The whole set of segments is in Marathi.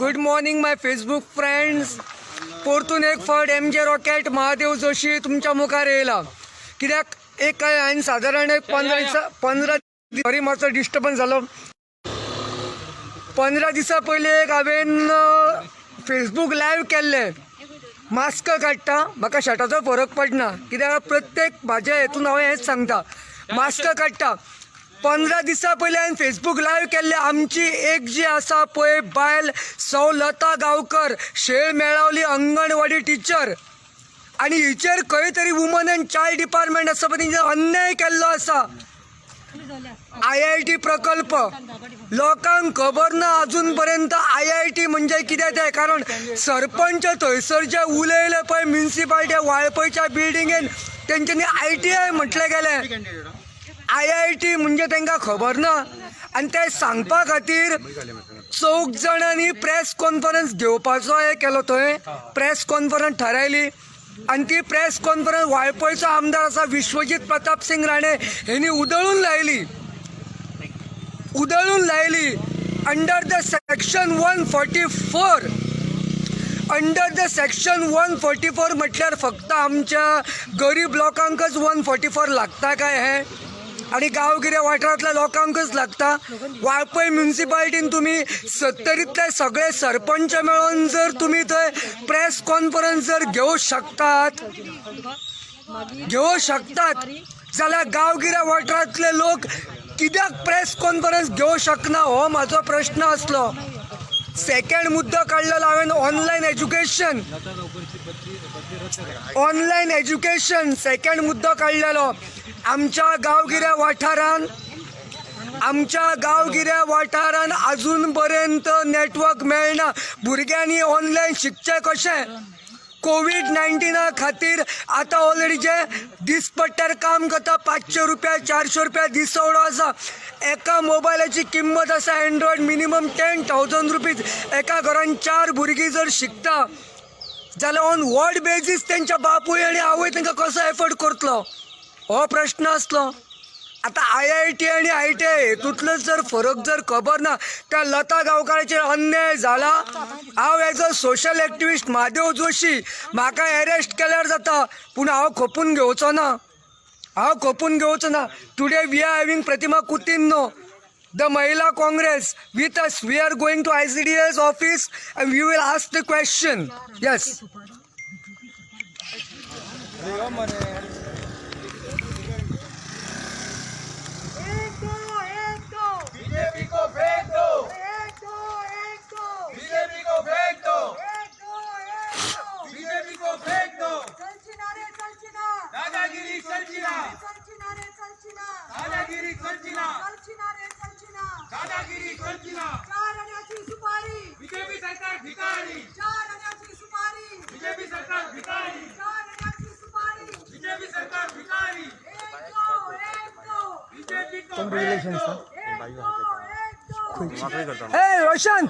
गुड मॉर्निंग माय फेसबुक फ्रेंड्स. परतून एक फावट MJ रॉकेट महादेव जोशी तुमच्या मुखार येयला. कित्याक एक हांवें साधारण एक 15 सॉरी मातसो डिस्टर्बन्स जालो. 15 दिसां पयलीं एक हांवें फेसबूक लायव्ह केल्ले. मास्क काडटा म्हाका शर्टाचो फरक पडना, कित्याक प्रत्येक म्हाज्या हेतून हांव हेंच सांगता, मास्क काडटा. 15 दिसां पयलीं हांवें फेसबूक लायव्ह केल्ले. आमची एक जी आसा पळय बायल सौ लता गांवकर, शेळ मेळावली अंगणवाडी टीचर, आनी हिचेर खंय तरी वुमन एंड चायल्ड डिपार्टमेंट आसा पळय तिचेर अन्याय केल्लो आसा. IIT प्रकल्प लोकांक खबर ना अजून पर्यंत IIT म्हणजे कितें तें. कारण सरपंच थंयसर जे उलयले पळय म्युनिसिपालिटी वाळपयच्या बिल्डिंगेन तेंच्यांनी ITI म्हटलें गेलें. IIT म्हणजे तांकां खबर ना. आनी ते सांगपा खातीर 4 जाणांनी प्रेस कॉन्फरन्स घेवपाचो हे केलो. थंय प्रेस कॉन्फरन्स थारायली आनी ती प्रेस कॉन्फरन्स वाळपयचो आमदार आसा विश्वजीत प्रताप सिंग राणे हेणी उधळून लायली. Under the section 144 under the section 144 म्हटल्यार फक्त आमच्या गरीब लोकांकच 144 लागता काय हे, आणि गांवगिऱ्या वाठारांतल्या लोकांकच लागता. वाळपय म्युनिसिपालिटीन तुमी 70तले सगळे सरपंच मेळोन जर तुमी थंय प्रेस कॉन्फरन्स जर घेवं शकतात जाल्यार गांवगिऱ्या वाठारांतले लोक कित्याक प्रेस कॉन्फरन्स घेवं शकना हो म्हाजो प्रश्न आसलो. सेकंड मुद्दो काडलेलो हांवें ऑनलायन एज्युकेशन सेकंड मुद्दो काडलेलो. आमच्या गांवगिऱ्या वाठारान अजून पर्यंत नेटवर्क मेळना. भुरग्यांनी ऑनलायन शिकचें कशें? कोविड-19 खातीर आतां ऑलरेडी जे दिसपट्ट्यार काम करता 500 रुपया 400 रुपया दिसवडो आसा. एका मोबायलाची किंमत आसा एंड्रॉयड मिनिमम 10,000 रुपीज. एका घरान 4 भुरगीं जर शिकता जाल्यार ऑन वॉट बेजीस तेंच्या बापूय आनी आवय तांकां कसो एफोर्ड करतलो हो प्रश्न आसलो. आतां IIT आनी ITI हेतूंतलो जर फरक जर खबर ना, त्या लता गांवकाराचेर अन्याय जाला. हांव as a social activist Mahadev Joshi म्हाका अरेस्ट केल्यार जाता, पूण हांव खपून घेवचो ना. Today we are having Pratima Coutinho, the Mahila Congress with us. We are going to ICDS office and we will ask the question. Yes. BJP को फेंक दो, बीजेपी को फेंक दो, बीजेपी को फेंक दो. दादागिरी चलचिना, दादागिरी चलचिना, दादागिरी चलचिना. बीजेपी सरकार भिकारी, बीजेपी सरकार भिकारी, बीजेपी सरकार भिकारी. बीजेपी को फेंक दो. Hey Roshan,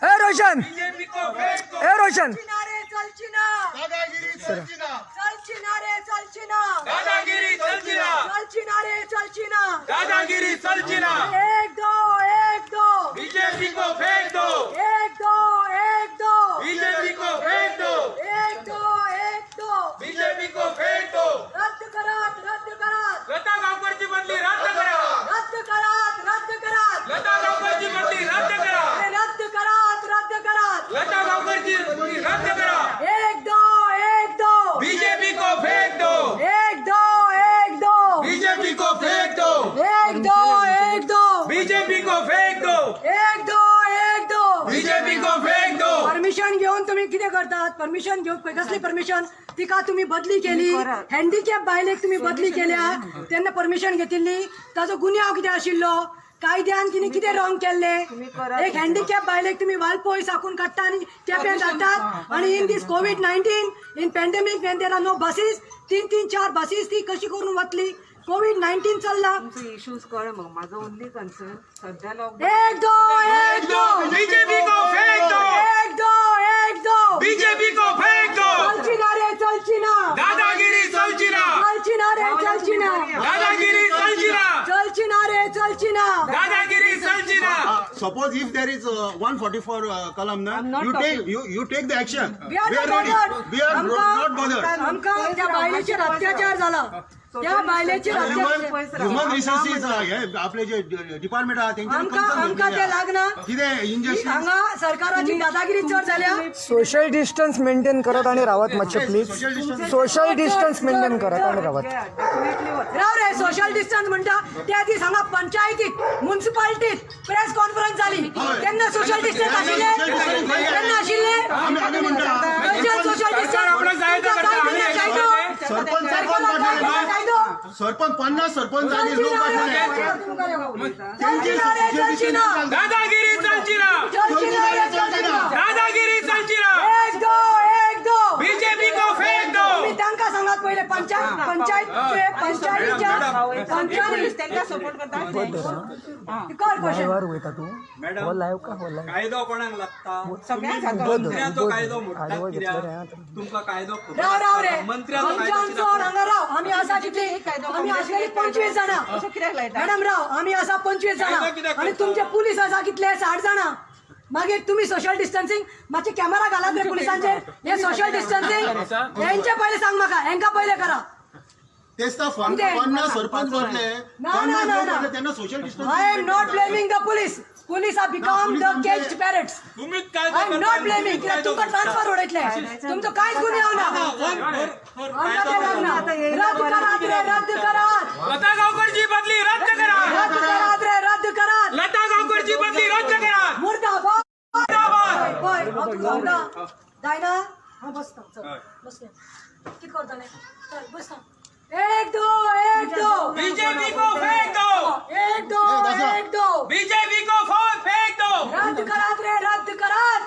hey Roshan, BJP को फेंक दो. hey Roshan. दादागिरी चलचिना, दादागिरी चलचिना, दादागिरी चलचिना. एक दो बीजेपी को फेंक दो, बीजेपी को फेंक दो, बीजेपी को फेंक दो. रद्द करा लता गांवकरची बदली रद्द करा, रद्द करा लता गांवकरची बदली रद्द करा, लता गांवकरची बदली रद्द करा. एक दो बीजेपी को फेंक दो, एक दो बीजेपी को फेंक दो, बीजेपी को फेंक दो, बीजेपी को फेंक दो. परमिशन घेऊन तुम्ही किती करतात? परमिशन घेऊन कसली परमिशन? तिका तुम्ही बदली केली. हँडिकॅप बायलेक तुम्ही बदली केल्या त्यांना परमिशन घेतिल्ली. ताजो गुन्यांव कितें आशिल्लो? कायद्यान तिने कितें रॉंग केल्ले? एक हँडिकॅप बायलेक तुम्ही वालपोय साकून काडटा आनी केप्यान धाडटात. आणि इन दीस कोविड-19 in pandemic when there are no buses, 3-4 buses ती कशी करून वतली? कोविड-19 चल्ला. इश्यूज कळ मग माझं ओनली कन्सर्न सध्या एक दो बीजेपी को फेंक दो, बीजेपी को फेंक दो. चलचिना दादागिरी चलचिना, चलचिना दादागिरी चलचिना, दादागिरी चलचिना. suppose if there is 144 column, na, I'm not you take talking. you take the action. We are not ready. bothered. We are not bothered. आमका त्या बायलेचेर अत्याचार झाला त्या बायलेचेर ह्युमन रिसोर्सीस हे आपले जे डिपार्टमेंट आहा आमका ते लागना कितें इंजेक्शन हांगा सरकाराची दादागिरी चड जाल्या सोशल डिस्टन्स मेंटेन करत आणि रावत मातशे प्लीज सोशल डिस्टन्स मेंटेन करत आणि रावत राव रे सोशल डिस्टन्स म्हणटा त्या दीस हांगा पंचायतीत म्युन्सिपालिटीत प्रेस कॉन्फरन्स जाली तेन्ना सोशल डिस्टन्स आशिल्ले तेन्ना आशिल्ले आम्ही म्हणटा खंयचे सोशल सरपंच 50 सरपंच आणि लोक दादागिरी चलची ना दादागिरी चलची ना बीजेपी को फेक दो तांकां सांगात पहिले त्यांना सपोर्ट करता कर क्वेश्चन वयता तू हो लाईव्ह का हो लाईव्ह कायदो कोणाक लागता सगळ्यांक मंत्र्याचो कायदो मोडटा कित्याक तुमकां कायदो राव राव रे मंत्र्याचो आमच्या कायदो आमचो हांगा राव आमी आसा कितली आमी आसलेली 25 जाणां असं कित्याक लायता मॅडम राव आमी आसा 25 जाणां आणि तुमचे पुलीस आसा कितले 60 जाणां मागीर तुम्ही सोशल डिस्टन्सिंग मातशे कॅमेरा घालात रे पुलिसांचेर हे सोशल डिस्टन्सिंग यांचे पहिले सांग म्हाका हेंका पहिले करा तेच तर 50 सरपंच बसले ना, ना, ना, ना. त्यांना social distance I am not blaming the police police are become the caged parrots तुम्हीच आय कायदो एम नॉट ब्लेमिंग कित्याक तुमकां ट्रान्सफर उडयतले तुमचो कांयच गुन्हे येवना आमकां ते लागना रद्द करात रे रद्द करात लता गावकरची बदली रद्द करा रद्द करात रे रद्द करात लता गावकरची बदली रद्द करा मुर्दाबाद मुर्दाबाद. पळय मुर्दाबाद जायना हांव बसता चल बसले कितें करतले चल बसता एक दो बीजेपी को फेंक दो एक दो बीजेपी को फेंक दो रद्द करात रे रद्द करात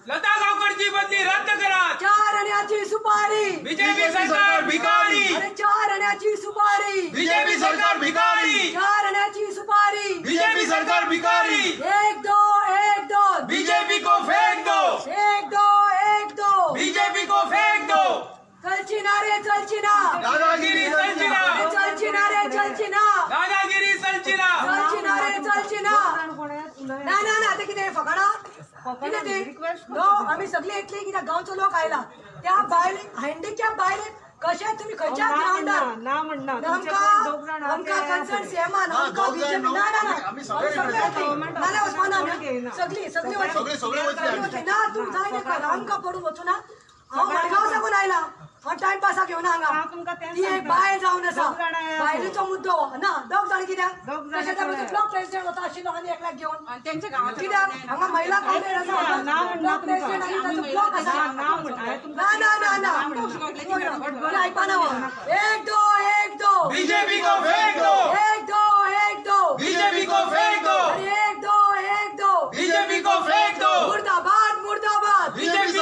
लता गावकरची बदली रद्द करा 4 आण्याची सुपारी बीजेपी सरकार भिकारी अरे 4 आण्याची सुपारी बीजेपी सरकार भिकारी 4 आण्याची सुपारी बीजेपी सरकार भिकारी एक दो बीजेपी को फेंक दो एक दो बीजेपी को फेंक दो चलची ना रे चलची ना दादागिरी चलची ना चलची ना रे चलची ना दादागिरी चलची ना चलची ना रे चलची ना ना ना ना ते कितें फकाणा कितें ते नो आमी सगळी येतली कित्याक गांवचो लोक आयला त्या बायले हँडिकॅप बायले कशे तुम्ही खंयच्या ग्राउंडार ना म्हणना आमकां कन्सर्न सीएमान आमकां बीजेपी ना ना ना नाल्या वचपाना आमी सगळी वचली ना तूं जाय नाका आमकां पडून वचूं ना हांव मडगांव साकून आयला हांव टायमपासाक येवना हांगा ती एक बायल जावन आसा बायलेचो मुद्दो ना दोग जाण कित्याक तशें त्या ब्लॉक प्रेसिडेंट वता आशिल्लो आनी एकल्याक घेवन कित्याक हांगा महिला काँग्रेस आसा ब्लॉक प्रेसिडेंट आनी ताचो ब्लॉक आसा ना ना ना ना आयकपाना एक दो बीजेपी को फेंक दो एक दो बीजेपी को फेंक दो एक दो बीजेपी को फेंक दो मुर्दाबाद बीजेपी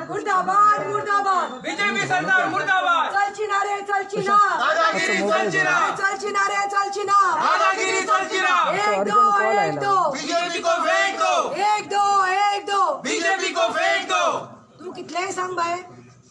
मुर्दाबाद बीजेपी सरकार मुर्दाबाद चलची ना रे चलची ना दादागिरी चलची ना चलची ना रे चलची ना दादागिरी चलची ना एक दो बीजेपी को फेंक दो एक दो बीजेपी को फेंक दो तू कितलेंय सांग बाय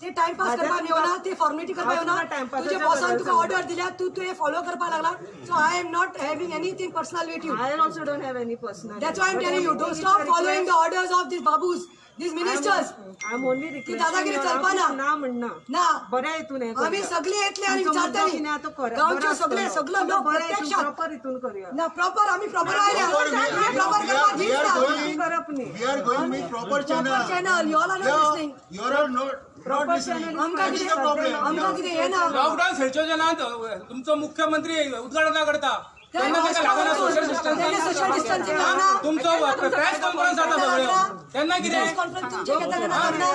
ते टाइमपास करपाक येवना ते फॉर्मेलिटी करपाक येवना तुझे बॉसान तुका ऑर्डर दिल्या तू ते फॉलो करपाक लागला so I am not having anything personal with you I also don't have any personal. That's why I'm telling you, don't stop following the orders of these babus, these ministers. I'm only ती दादागिरी चलपाना ना म्हणना ना बऱ्या हितून हे आम्ही सगळे येतले आणि तुमचो मुद्दो कितें विचारतली आहा तो करा. गांवचे बरो सगळे आसतलो. सगळं लोक बऱ्या हितून प्रत्यक्षात proper हितून करूया. ना प्रॉपर आम्ही प्रॉपर आयल्या प्रॉपर करपाक we are दिसता going करप न्ही. we are going with proper proper channel you all are not listening you are not listening. आमकां That is the कितें problem. आमकां कितें हे ना लॉकडाऊन संचोजनात तुमचो मुख्यमंत्री उद्घाटन करता तेन्ना ताका लागना सोशल डिस्टन्सिंग सोशल डिस्टन्सिंग लागना तुमचो प्रेस कॉन्फरन्स जाता सगळ्यो तेन्ना प्रेस कितें कॉन्फरन्स तुमचे घेतले लागना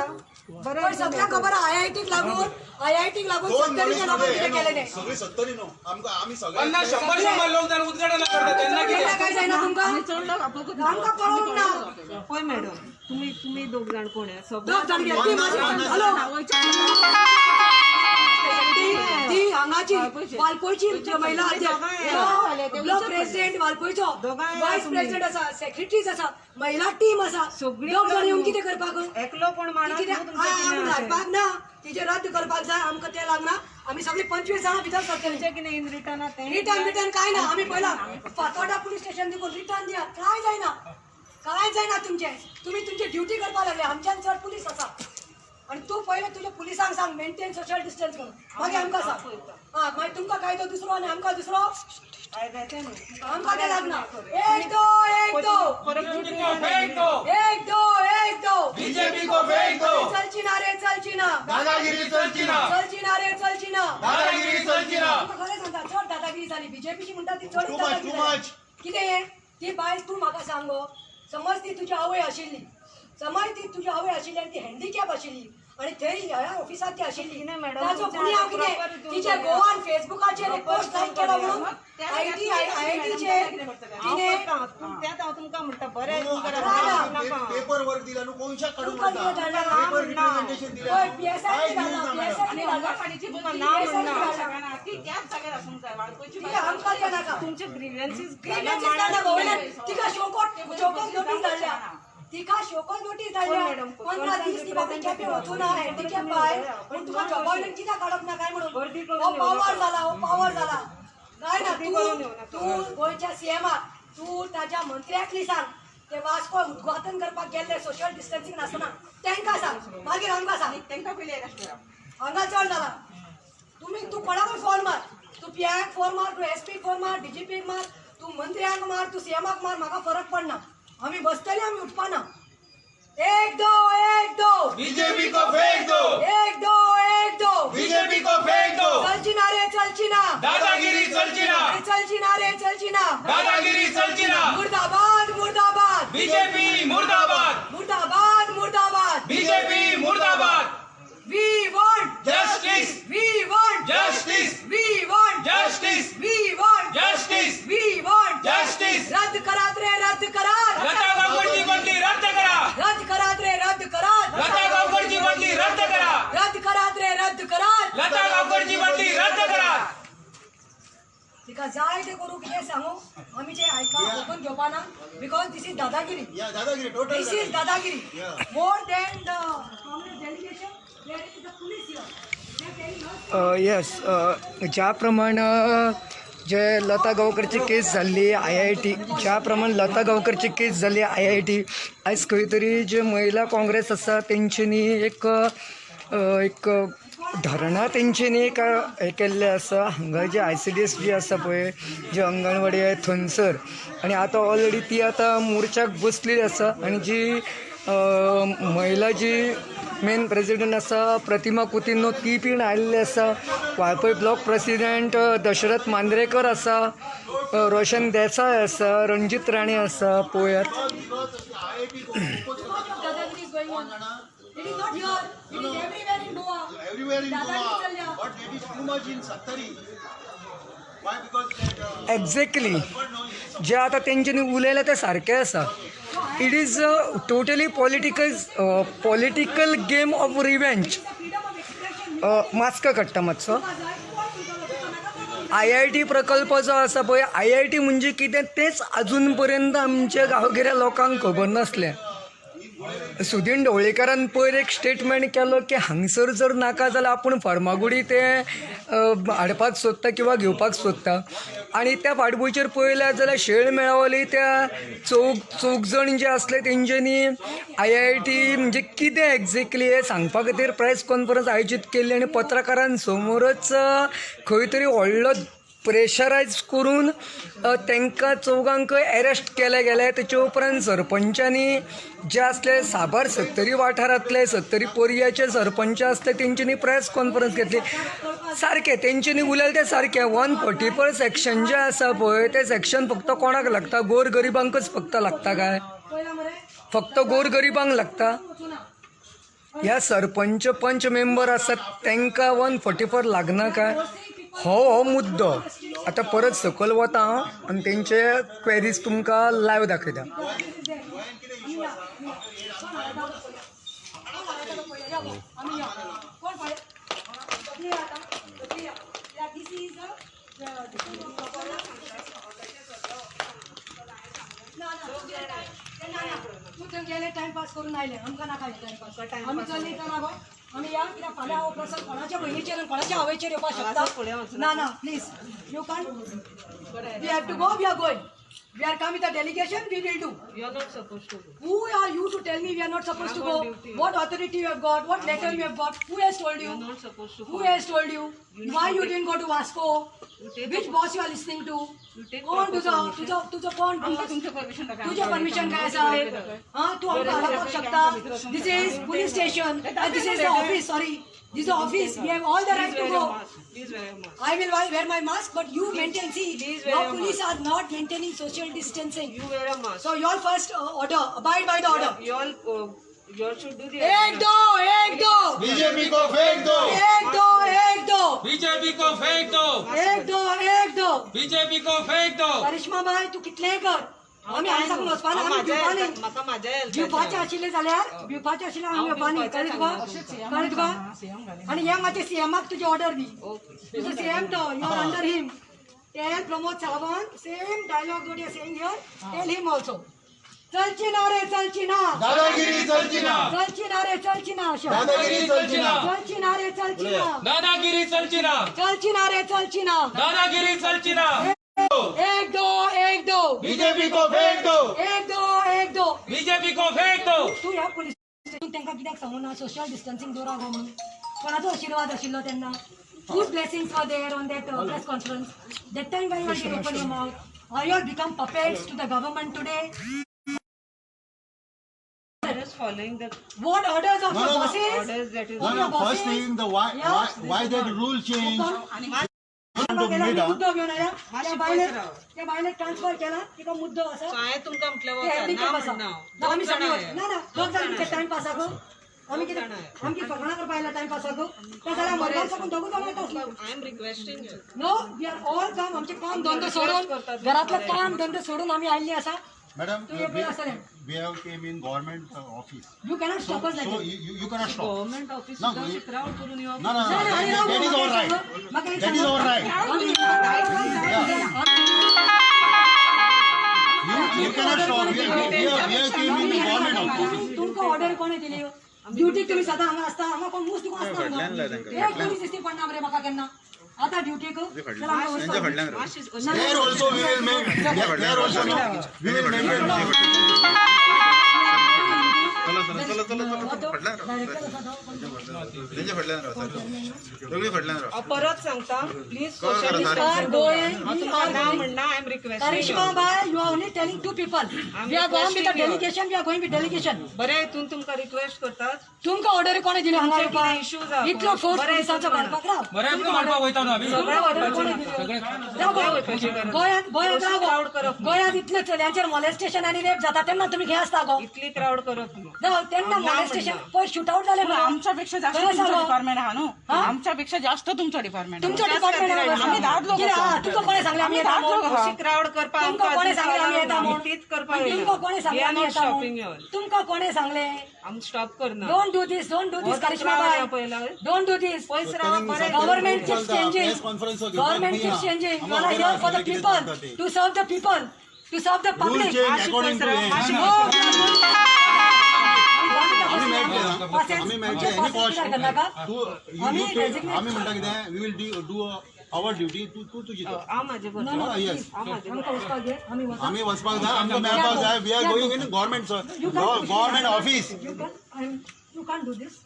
पण सगळ्यांक खबर आयआयटीक लागून 70 लोकांनी कितें केलें नाही सगळी 70 न्हू आम्ही 50 100 लोक जाण उद्घाटन करता तेन्ना कितें काय जायना तुमकां आमकां पळोवंक ना होय मॅडम तुम्ही दोघ जाण कोण आहे दोग जाण गेले. ती माझी हॅलो ती हांगाची वालपयची महिला अध्यक्ष ब्लॉक प्रेसिडेंट वालपयचो वायस प्रेसिडेंट आसा सेक्रेटरीज आसा महिला टीम आसा दोग जाण येवन कितें करपाक एकलो कोण माणूस कितें धाडपाक ना तिचे रद्द करपाक जाय आमकां तें लागना आम्ही सगळी 25 जणां भितर सरतली तुमचे कितें इन रिटर्न रिटर्न काय ना आम्ही पहिला फातोर्डा पोलीस स्टेशन देखून रिटर्न दिया काय जायना तुम्ही तुमची ड्युटी करपा लागले आमच्यान चड पुलीस आसा आणि तू पहिले तुझ्या पुलिसांक सांग मेंटेन सोशल डिस्टन्स कर मागीर आमकां सांग मागीर तुमकां कायदो दुसरो आणि आमकां दुसरो आमकां ते लागना एक दो बीजेपी को फेंक दो चलची ना रे चलची ना दादागिरी चलची ना दादागिरी चलची ना चलची ना खरें सांगता चड दादागिरी जाली बीजेपीची म्हणटा ती चड Too दादागिरी much. जाली. कितें ती बायल तूं म्हाका सांगो समज ती तुजी आवय आशिल्ली आनी ती हँडिकॅप आशिल्ली आणि थंय ह्या ऑफिसात ती आशिल्ली कितें मॅडम, ताजो तुमच्या गुन्यांव proper कितें हितून तिचे करूया. गोवान फेसबुकाचेर एक पोस्ट लायक केलो म्हणून आयआयटीचेर तिने त्यात हांव तुमकां म्हणटा बरें पेपर वर्क दिला न्हू कोणशाक काडून तुका कितें म्हणटा धाडला? पेपर रिप्रेझेंटेशन दिलें होय, PSI धाडला, PSI धाडला. तुमकां नांव PSI म्हणना धाडला. तिका आमकां तें नाका. तुमचे ग्रीव्हन्सीस ग्रीव्हन्सीस धाडला गोवन्मेंट. तिका शोकोट नोटीस धाडल्या. तिका शोकोट नोटीस धाडल्या. 15 दीस ती बाबी कॅपे वचून ना हँडिकॅप बाय पूण तुका जॉबावयल्यान कित्याक काडप ना काय म्हणून हो पावर जाला काय ना तू गोंयच्या सीएमाक तू ताज्या मंत्र्याक सांग ते वास्को उद्घाटन करपाक गेल्ले सोशल डिस्टन्सिंग नासतना तांकां सांग मागीर आमकां सांग तांकां पयली हांगा चड जाला तू कोणाकूय फोन मार तू पीआयक फोन मार तू एसपीक फोन मार डीजीपीक मार तू मंत्र्यांक मार तू सीएमाक मार म्हाका फरक पडना आम्ही बसतली आम्ही उठपाना एक दो बीजेपी को फेंक दो एक दो बीजेपी को फेंक दो चलची ना रे चलची ना दादागिरी चलची ना चलची ना दादागिरी चलची ना मुर्दाबाद बीजेपी मुर्दाबाद बीजेपी मुर्दाबाद वी वॉन्ट जस्टिस जस्टिस रद्द करात रे रद्द करात लता गावकरची बदली रद्द करा रद्द करात रे रद्द करात लता गावकरची बदली रद्द करा रद्द करात रे रद्द करात लता गावकरची बदली रद्द करा तिका जाय ते करू कितें सांगू आमी जे आयका ओपन घेवपाना बिकॉज दिस इज दादागिरी या dadagiri total this is dadagiri more than the Congress delegation there is the police here yes ज्याप्रमाणे जे लता गांवकरची केस जाल्ली IIT ज्या प्रमाणे लता गांवकरची केस जाल्ली IIT आयज खंय तरी जे महिला काँग्रेस आसा तेंच्यांनी एक धरणां तेंच्यांनी एक हें केल्लें आसा हांगा जे ICDS जी आसा पळय जे अंगणवाडी आहे थंयसर आनी आतां ऑलरेडी ती आतां मोर्चाक बसलेली आसा आनी जी महिला जी मेन प्रेसिडेंट आसा प्रतिमा कुतिन्हो ती बीन आयिल्ली आसा वाळपय ब्लॉक प्रेसिडेंट दशरथ मांद्रेकर आसा रोशन देसाय आसा रणजीत राणे आसा पळयात दादागिरी is going on it is not here it is everywhere in Goa everywhere in दादागिरी Goa, चल्ल्या but it is too much in Sattari. Why? Because exactly जे आता तेंच्यांनी उलयलें तें सारकें आसा it is totally political game of revenge mask काडटा मातसो IIT प्रकल्प जो आसा पळय IIT म्हणजे कितें तेंच अजून पर्यंत आमच्या गांवगिऱ्या लोकांक खबर नासलें सुदीन ढवळीकरान पयर एक स्टेटमेंट केलो की हांगसर जर नाका जाल्यार आपूण फार्मागुडी ते हाडपाक सोदता किंवा घेवपाक सोदता आनी त्या फाटभुंयचेर पळयल्यार जाल्यार शेळ मेळावली त्या चौग जण जे आसले तेंच्यांनी IIT म्हणजे कितें एक्झॅक्टली हें सांगपा खातीर प्रेस कॉन्फरन्स आयोजीत केल्ली आनी पत्रकारां समोरच खंय तरी व्हडलो प्रेशरायज करून तांकां चौगांकय अरेस्ट केले गेले तेचे उपरांत सरपंचांनी जे असले साबार सत्तरी वाठारांतले सत्तरी पर्याचे सरपंच आसले तेंच्यांनी प्रेस कॉन्फरन्स घेतली सारकें तेंच्यांनी उलयलें तें सारकें 144 सेक्शन जें आसा पळय तें सेक्शन फक्त कोणाक लागता गोरगरिबांकच फक्त लागता काय फक्त गोरगरिबांक लागता ह्या सरपंच पंच मेंबर आसात तांकां 144 लागना काय हो मुद्दो आतां परत सकयल वता हांव आनी तेंचे क्वेरीज तुमकां लायव्ह दाखयता गेले टाइमपास करून आयले आमकां नाका टाइमपास आमी चल्ली तर आम्ही या कित्याक फाल्यां हो प्रसंग कोणाच्या बहिणीचेर आनी कोणाच्या आवयचेर येवपाक शकता ना please you can we have to go we are going we are come with a delegation we will do You are not supposed to go. Who are you to tell me we are not supposed to go? What authority you have got? What letter you have got? Who has told You you? are not supposed to Who go. has told you? Why you didn't go to Vasco? take Which boss you are listening to? take कोण तुझं कोण तुझं परमिशन काय असा हा तू आमकां हलपाक शकता this is police station this is the office sorry this is the office we have all the right to go Please wear your mask. I will wear my mask but you maintain see Please now wear your police are not maintaining social distancing You wear a mask. so your first order abide by the order You all should do the. एक दो बीजेपी को फेंक दो एक दो बीजेपी को फेंक दो एक दो बीजेपी को फेंक दो करिश्मा बाय तू कितलेंय कर आम्ही हांगा साकून वचपा ना आमी भिवपानी म्हाका माझ्या भिवपाचे आशिल्ले जाल्यार भिवपाचे आशिल्ले आमी येवपानी कळ्ळें तुका आनी हे मातशें सीएमाक तुजी ऑर्डर दी तुजो सीएम तो you are under him tell Pramod Sawant same dialogue what you are saying here tell him also चलची ना रे चलची ना दादागिरी चलची ना चलची ना रे चलची ना अशें दादागिरी चलची ना चलची ना रे चलची ना दादागिरी चलची ना चलची ना रे चलची ना दादागिरी चलची ना एक दो बीजेपी को फेंक दो एक दो बीजेपी को फेंक दो तू ह्या पुलीस स्टेशन तांकां कित्याक सांगू ना सोशल डिस्टन्सिंग दवरा गो म्हणून कोणाचो आशिर्वाद आशिल्लो तेन्ना whose blessings were there on that press conference that time when you did open your mouth or you have become puppets to the government today Just following the what orders of No, your no, no. bosses orders that is. No, no, first thing, the why that rule change to mid, मुद्दो घेऊन आया त्या बायले ट्रान्सफर केला तिका मुद्दो असा हांवें तुमकां म्हटलें ते वचना handicap ना आसा. म्हणना ना आमी दोन सगळी जाणां वच- ना दोग जाण कितें टाइम पास आगो आमी कितें आमची फकाणां करपा आयला टाइम पास आगो त्या जाल्यार मोबायल साकून दोगूय जाण वयता आसलो I am requesting you no we are all काम आमचे काम धंदो सोडून घरातलं काम धंदो सोडून आम्ही आयल्ली आसा madam, तू एक वेळ आसलें we have came in government office. You cannot stop us So like you cannot stop. Government office No, सुद्दां क्राउड करून येवप No, that is all right. That is all right. You cannot stop. We have came in the government office. तुमकां ऑर्डर कोणे दिली ड्युटीक तुम्ही सदां हांगा आसता हांगा कोण मुस्त तुका आसता हांगा एक पोलीस दिसती पडना मरे म्हाका केन्ना आता ड्युटीक चला आमकां वचपाक दी. There also we will make. There also we will maintain. Director असा तो परत सांगता please We are going, we are ना going. म्हणना I am requesting Karishma Bhai, you are only telling two people. We are going with a delegation, we are going with delegation. बरें हितून तुमकां रिक्वेस्ट करतात तुमकां ऑर्डर कोणे दिली हांगा तुमचे कितें येवपाक issues आहा इतलो पळय. फोर्स बरें पुलिसाचो तुमकां काडपाक राव बरें आमकां मारपाक वयता न्हू आमी तुमकां ऑर्डर कोणे दिली राव गो. गोंयांत राव गो. गोंयांत इतले चलयांचेर मॉलेस्टेशन आनी रेप जाता तेन्ना तुम्ही घे आसता गो इतली क्राउड करप न्हू जावं तेन्ना मॉलेस्टेशन पळय शूटआउट जाले मरे. आमच्यापेक्षा जास्त खरं तुमचं सांगो. डिपार्टमेंट आहा न्हू आमच्यापेक्षा जास्त तुमचं डिपार्टमेंट तुमचं डिपार्टमेंट आम्ही 10 लोक आसा. तुमकां कोणे सांगले आमी येता आम्ही 10 लोक म्हणून? आहा. अशी क्राउड करपा तुमकां कोणे सांगले आमी येता म्हणून? तीच करपा तुमकां कोणे सांगले आमी येता शॉपिंग म्हणून? तुमकां कोणे सांगले आमी स्टॉप करना डोंट डू दिस करिश्मा बाय डोंट डू दिस पयस रावा बरें Government keeps changing. Government keeps changing. You are here for the people, to serve the people, to serve the Rule public. change according to आम्ही मेळचे एनी कॉस्ट तू आम्ही म्हणटा कितें we will do our duty तू तुजी कर. हांव म्हाजे करता येस आम्ही आम्ही वचपाक जाय आमकां मेळपाक जाय we are going in government office. You can't do this.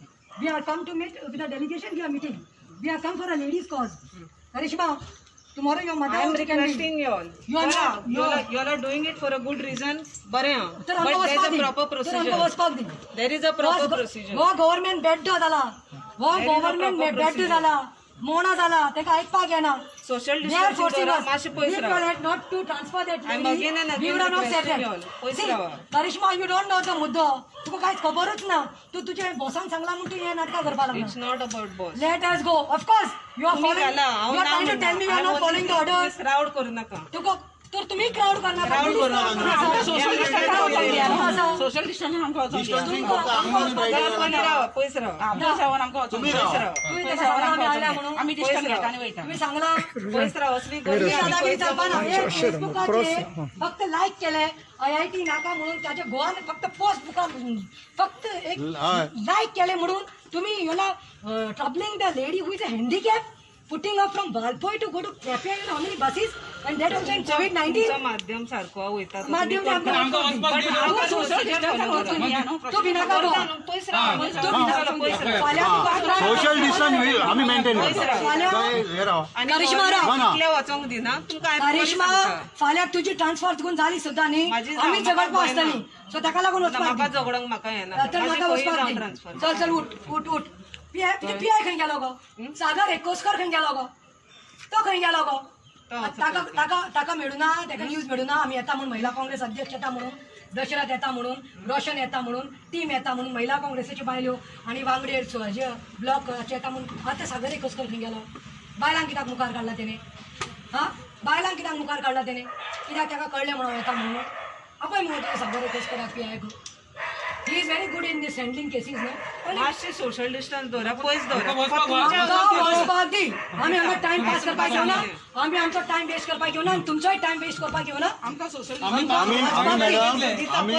We are come to meet with a delegation. We are meeting. We are come for a ladies' cause. Karishma, tomorrow your mother I am also can be. requesting you all. You are not. You all are doing it for a good reason. बरें हां. तर But आमकां there is वचपाक a दी. proper तर आमकां procedure. वचपाक दी. There is a proper procedure. हो गव्हर्नमेंट बेड्डो जाला हो गव्हर्नमेंट proper बेड्डो procedure. जाला मोणा जाला तेका आयकपाक येना. Social They are distancing forcing करा us. मातशें We पयस राव. told not to transfer that I'm lady. again and again We would have not said requesting that. you all. पयस See, Rawa. Karishma, you don't know the मुद्दो तुका कांयच खबरच ना तू तुझे बॉसांक सांगला म्हणून तू हे नाटकां करपाक It's लागला. not about boss. Let us go. Of course, you are तुम्ही following. घाला You are trying to tell me you are not following the orders. Crowd करू नका. तुका तर तुम्ही क्राऊड करणार सोशल डिस्टन्स सोशल डिस्टन्स आमकां वचोंक दिया. डिस्टन्सिंग फक्त आंगण राहिलें. पयस राव आमच्या सेवन आमकां वचोंक तुम्ही दिया. राव. तुम्ही पयस त्याच्या रावन आम्ही आमकां आयल्या वचोंक म्हणून दिया. आमी डिस्टन्स घेता आनी वयता. तुम्ही सांगला पयस राव असली तुम्ही गर्दी दादागिरी पयस चालपा राव. ना. हे फेसबुकाचे फक्त लाईक केले IIT नाका म्हणून त्याच्या गोवान फक्त पोस्ट बुकां फक्त एक हय. लाईक केले म्हणून तुम्ही you know troubling the lady who is a handicap putting up from Valpoi to go to Crepe in how many buses and that also in COVID-19 तुमचं माध्यम सारखो वयता तो माध्यम तुम्ही आमकां आमकां वचपाक पण दिना. हांव सोशल डिस्टन्स वचोंक दिया न्हू. तो भिनाका गो पयस राव तो भिनाका पयस राव. फाल्यां तुका सोशल डिस्टन्स आम्ही मेंटेन करता. फाल्यां हे राव. आणि करिश्मा राव. इतले वचोंक दिना तुमकां हांवें करिश्मा सांगता. फाल्यां तुजी ट्रान्सफर चुकून झाली सुद्धा न्ही माझी आमी म्हाका झगडपा भंय ना. आसतली सो ताका लागून वचपाक म्हाका दी. झगडोंक म्हाका येना तर म्हाका वचपाक दी. ट्रान्सफर चल चल उठ पियाय खंय गेलो गो सागर एकोस्कर खंय गेलो गो तो खंय गेलो गो ताका मेळूना ताका न्यूज मेळूना आमी येता म्हणून महिला काँग्रेस अध्यक्ष येता म्हणून दशरथ येता म्हणून रोशन येता म्हणून टीम येता म्हणून महिला काँग्रेसीच्यो बायल्यो आनी वांगडेर ब्लॉक येता म्हणून आतां सागर एकोस्कर खंय गेलो बायलांक कित्याक मुखार काडला तेणे हा बायलांक कित्याक मुखार काडला तेणे कित्याक ताका कळ्ळें म्हणून येता म्हणून आपय म्हणून तुका सागर एकोस्कराक पियाय गो he is very good in this handling cases न्हू मातशें सोशल डिस्टन्स दवरा पयस दवरा वचपाक दी आमी हांगा टायम पास करपाक येवना आमी आमचो टायम वेस्ट करपाक येवना आनी तुमचोय टायम वेस्ट करपाक येवना आमकां सोशल आम्ही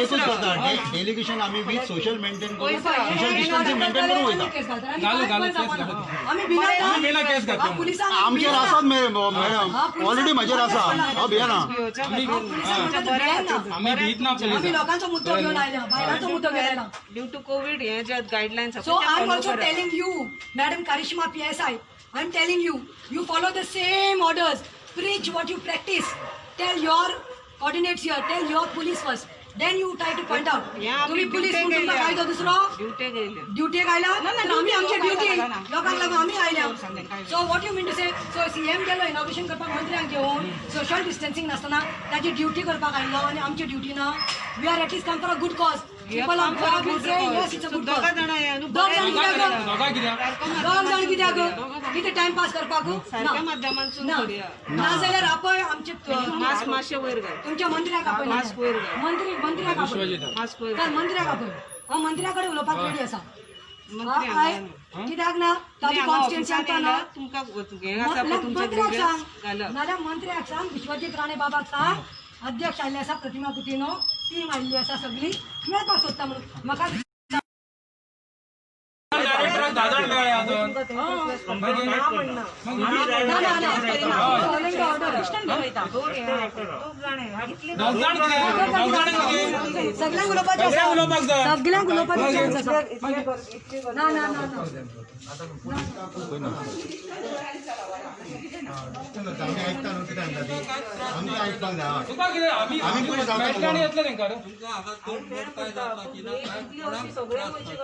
एकूच करता डेलिगेशन आम्ही विथ सोशल मेंटेन करून सोशल डिस्टन्सिंग मेंटेन करून वयता. आमी बिना केस घालता. पुलिसांक आमचेर आसात मॅडम ऑलरेडी म्हजेर आसा हांव भियेना. आम्ही भीत ना आमी पुलिस. लोकांचो मुद्दो घेवन आयल्या बायलांचो मुद्दो घेवन आयला ड्यू टू कोविड हे जे guidelines So I'm also telling you, Madam Karishma PSI, I'm telling you, you follow the same orders, preach what you practice, tell your coordinates here, tell your police first, then you try to point out. तुम्ही पोलीस म्हणून तुमका कायदो दुसरो ड्युटी गेले ड्युटीक आयला आमी आमची ड्युटी लोकांक लागून आमी आयल्या so what you mean to say so CM गेलो इनॉग्रेशन करपाक मंत्र्यांक घेवन सोशल डिस्टन्सिंग नासतना ताची ड्युटी करपाक आयलो आनी आमची ड्युटी ना we are at least come for a good cause people of God will say yes it's a good cause दोग जाण कित्याक कितें टायम पास करपाक सारख्या माध्यमांतसून ना करूया ना जाल्यार आपय आमचे मास्क मातशें वयर घाल तुमच्या मंत्र्याक आपय मास्क वयर घाल मंत्र्याक आपय मास्क वयर काल मंत्र्याक आपय हांव मंत्र्या कडेन उलोवपाक रेडी आसा मंत्री कित्याक ना ताजी कॉन्स्टिट्युन्सी आसा ना तुमकां हे आसा पळय तुमचे मंत्र्याक ग्रेवियन्स सांग घालप नाल्यार मंत्र्याक सांग विश्वजीत राणे बाबाक सांग अध्यक्ष आयल्ले आसा प्रतिमा कुटीनो टीम आयिल्ली आसा सगळी मेळपाक सोदता म्हणून म्हाका दादड मेळ्ळे अजून. सगळ्यांक उलोवपाचें सगळ्यांक उलोवपाक जाय. सगळ्यांक उलोवपाचें चान्स आसा ना ना ना ना आमी आयकता न्हू कितें म्हणटा ती आमकां आयकपाक जाय. तुका कितें आमी मेळटले आनी येतले तेंका रे.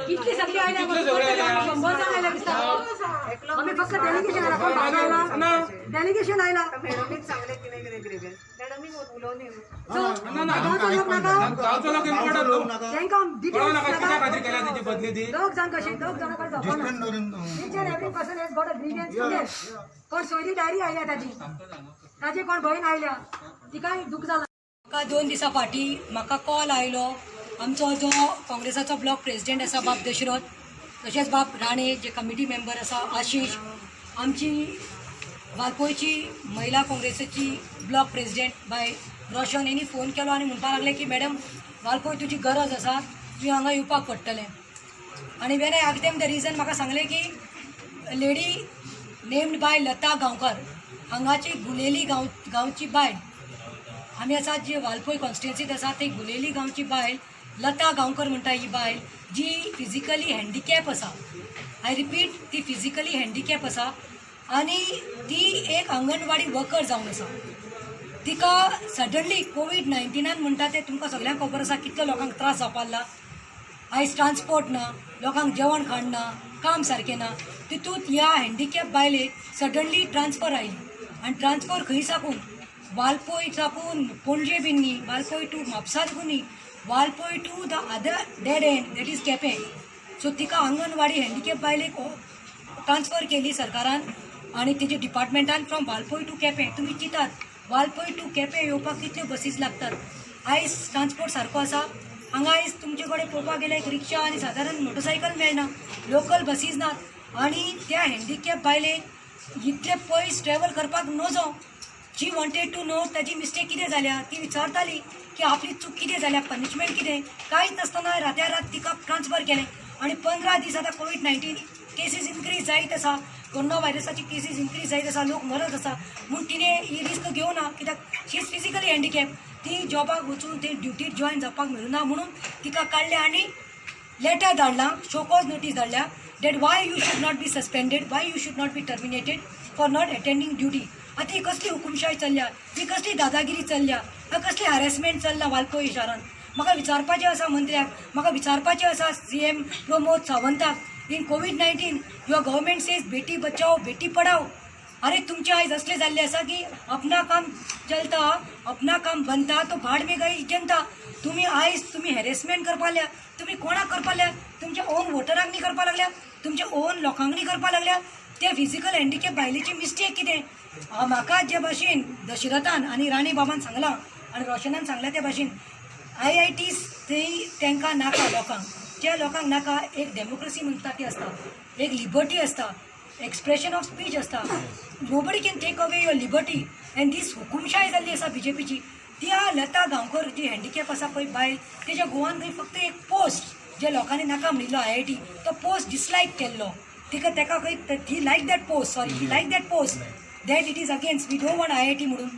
कितली सगळी आयल्या शंबर जाण आयल्या दिसता आमी फक्त डेलिगेशन आयला कोण भाग आयला डेलिगेशन आयला गांवचो लोक नाका गांवचो लोक इम्पॉर्टंट न्हू. तांकां कळो डिटेल्स नाका कित्या नाका खातीर केल्या तेची बदली ती. दोग जाण कशे दोग जाणां कडेन जावपाना each and every person has got a grievance today. कोण सोयरी डायरी आयल्या ताजी कोण भयण आयल्या तिकाय दूख जालां म्हाका 2 दिसां फाटीं म्हाका कॉल आयलो आमचो जो काँग्रेसाचो ब्लॉक प्रेसिडेंट आसा बाब दशरथ तशेंच बाब राणे जे कमिटी मेंबर आसा आशिश आमची वालपोयची महिला काँग्रेसीची ब्लॉक प्रेसिडेंट बाय रोशन हेणी फोन केलो आनी म्हणपाक लागले की मॅडम वालपोय तुजी गरज आसा तुवें हांगा येवपाक पडटलें आनी when I asked them the region म्हाका सांगलें की lady named by Lata Gaonkar हांगाची गुलेली गांवची बायल आमी आसा जी वालपोय कॉन्स्टिट्युन्सीत आसा ती गुलेली गांवची बायल लता गांवकर म्हणटा ही बायल जी फिजिकली हँडिकॅप आसा आय रिपीट ती फिजिकली हँडिकॅप आसा आनी ती एक अंगणवाडी वर्कर जावन आसा तिका सडनली कोविड-19 म्हणटा ते तुमकां सगळ्यांक खबर आसा कितलो लोकांक त्रास जावपाक लागला आयज ट्रान्सपोर्ट ना लोकांक जेवण खाण ना काम सारकें ना तितूंत ह्या हँडिकॅप बायलेक सडनली ट्रान्सफर आयली आनी ट्रान्सफर खंय साकून वालपोय साकून पणजे बीन न्ही वालपोय टू म्हापसा साकून न्ही Valpoi to the other dead end that is Quepem so तिका अंगणवाडी हँडिकॅप बायलेक ट्रान्सफर केली सरकारान आनी तेजे डिपार्टमेंटान फ्रॉम वालपय टू केपें तुमी चिंतात वालपय टू केपें येवपाक कितल्यो बसीस लागतात. आयज ट्रान्सपोर्ट सारको आसा. हांगा आयज तुमचे कडेन पळोवपाक गेल्यार एक रिक्षा आनी सादारण मोटरसायकल मेळना, लोकल बसीस नात आनी त्या हँडिकॅप बायलेक इतले पयस ट्रॅव्हल करपाक नजो. शी वॉन्टेड टू नो ताजी मिस्टेक कितें जाल्या ती विचारताली की आपली चूक कितें जाल्या, पनिशमेंट कितें. कांयच नासतना रात्या रात तिका ट्रान्सफर केलें आनी 15 दीस आतां कोविड-19 केसीस इन्क्रीज जायत आसा, कोरोना व्हायरसाची केसीस इन्क्रीज जायत आसा, लोक मरत आसा. म्हूण तिणें ही रिस्क घेवना कित्याक शी इज फिजिकली हँडिकॅप. ती जॉबाक वचून ते ड्युटीर जॉयन जावपाक मेळुना म्हणून तिका काडलें आनी लेटर धाडलां, शोकॉज नोटीस धाडल्या that why you should not be suspended, why you should not be terminated for not attending duty. आतां ही कसली हुकुमशाही चल्ल्या, ही कसली दादागिरी चल्ल्या, कसली हॅरेसमेंट चल्ला वालपय शारांत. म्हाका विचारपाचें आसा मंत्र्याक, म्हाका विचारपाचें आसा CM प्रमोद सावंताक. इन कोविड-19 युअर गव्हर्मेंट सेज बेटी बचाओ बेटी पढाओ. अरे तुमचे आयज असले जाल्ले आसा की अपना काम चलता अपना काम बनता तो भाड में गई जनता. तुम्ही आयज तुम्ही हॅरेसमेंट करपा लागल्या, तुम्ही कोणाक करपा लागल्या, तुमच्या ओन वोटरांक न्ही करपा लागल्या, तुमच्या ओन लोकांक न्ही करपा लागल्या. त्या फिजिकल हँडिकॅप बायलेची मिस्टेक कितें. म्हाका जे भाशेन दशरथान आनी राणी बाबान सांगलां आनी रोशनान सांगलां त्या भाशेन IITs थंय तांकां नाका, लोकांक त्या लोकांक नाका. एक डेमोक्रेसी म्हणटा ती आसता, एक लिबर्टी आसता, एक्सप्रेशन ऑफ स्पीच आसता. Nobody can take away your liberty and this हुकुमशाही जाल्ली आसा BJPची. त्या लता गांवकर जी हँडिकॅप आसा पळय बायल, तेज्या गोवान थंय फक्त एक पोस्ट जे लोकांनी नाका म्हणिल्लो IIT तो पोस्ट डिसलायक केल्लो. तेका खंय ही like that post, sorry he like that post that it is against we don't want IIT म्हणून.